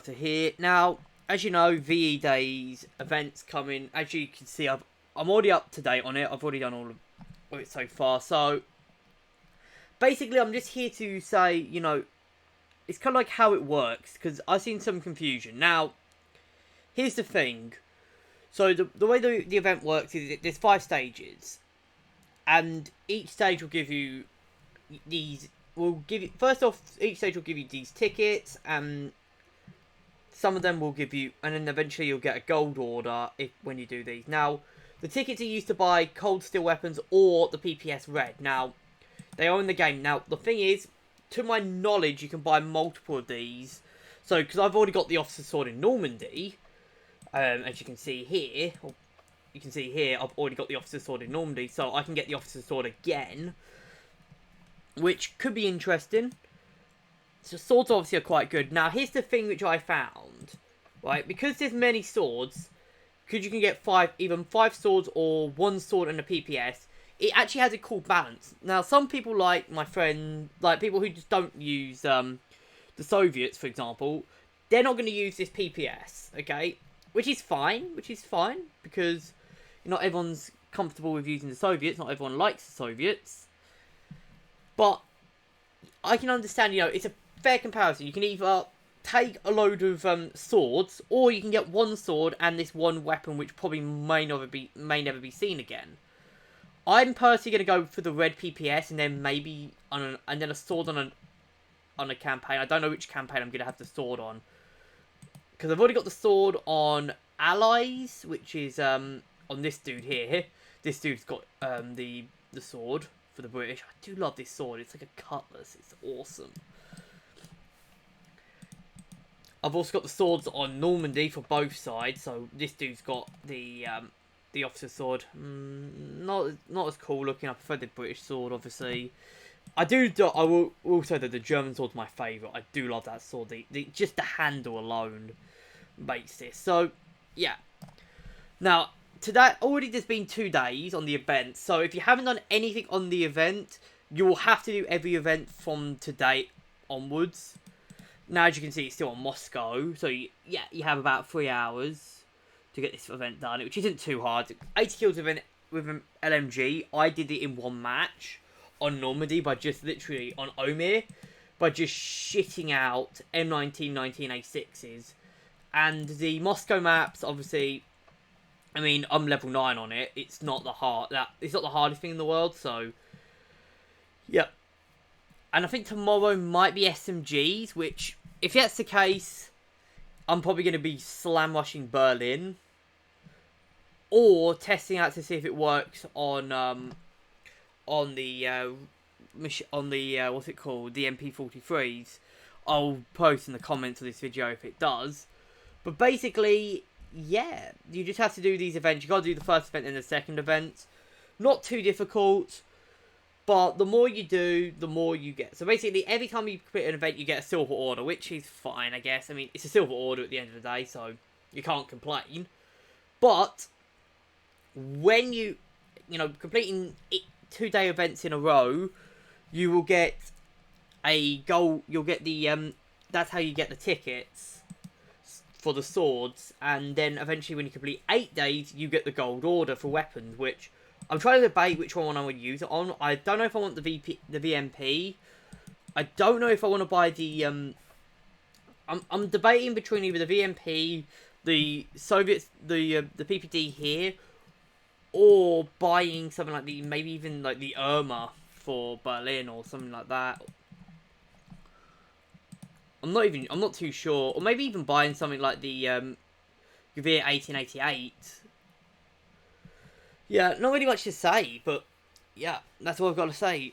to here. Now, as you know, VE Days events coming. As you can see, I'm already up to date on it. I've already done all of it so far. So, basically, I'm just here to say, it's kind of like how it works, because I've seen some confusion. Now, here's the thing. So, the way the event works is there's 5 stages. And each stage will give you these... First off, each stage will give you these tickets, and some of them will give you... And then eventually you'll get a gold order when you do these. Now, the tickets are used to buy cold steel weapons or the PPS red. Now, they are in the game. Now, the thing is, to my knowledge, you can buy multiple of these. So, because I've already got the Officer's Sword in Normandy, as you can see here, I've already got the Officer's Sword in Normandy, so I can get the Officer's Sword again, which could be interesting. So swords obviously are quite good. Now, here's the thing which I found, right? Because there's many swords, because you can get even 5 swords or 1 sword and a PPS, it actually has a cool balance. Now, some people like my friend, like people who just don't use the Soviets, for example, they're not going to use this PPS, okay? Which is fine, because not everyone's comfortable with using the Soviets, not everyone likes the Soviets. But I can understand, it's a fair comparison. You can either take a load of swords, or you can get 1 sword and this 1 weapon which probably may never be seen again. I'm personally going to go for the red PPS, and then maybe and then a sword on a campaign. I don't know which campaign I'm going to have the sword on, because I've already got the sword on Allies, which is on this dude here. This dude's got the sword for the British. I do love this sword. It's like a cutlass. It's awesome. I've also got the swords on Normandy for both sides. So this dude's got the officer's sword. Not as cool looking. I prefer the British sword, obviously. I will say that the German sword's my favourite. I do love that sword. Just the handle alone makes this. So, yeah. Now, today, already there's been 2 days on the event. So, if you haven't done anything on the event, you will have to do every event from today onwards. Now, as you can see, it's still on Moscow. So, you have about 3 hours to get this event done, which isn't too hard. 80 kills with an LMG. I did it in 1 match on Normandy by just literally, on Omir, by just shitting out M19, 19A6s. And the Moscow maps, obviously, I mean, I'm level 9 on it. It's not the hardest thing in the world, so yeah. And I think tomorrow might be SMGs, which, if that's the case, I'm probably going to be slam rushing Berlin, or testing out to see if it works on the what's it called, the MP43s. I'll post in the comments of this video if it does. But basically, yeah, you just have to do these events. You got to do the first event and the second event. Not too difficult, but the more you do, the more you get. So basically, every time you complete an event, you get a silver order, which is fine, I guess. I mean, it's a silver order at the end of the day, so you can't complain. But when you completing 2-day events in a row, you will get a gold. You'll get the that's how you get the tickets for the swords, and then eventually when you complete 8 days, you get the gold order for weapons, which I'm trying to debate which one I would use it on. I don't know if I want the VMP. I don't know if I want to buy the I'm debating between either the VMP, the Soviets, the PPD here, or buying something like maybe even like the Irma for Berlin or something like that. I'm not too sure. Or maybe even buying something like the Gavir 1888. Yeah, not really much to say, but yeah, that's all I've got to say.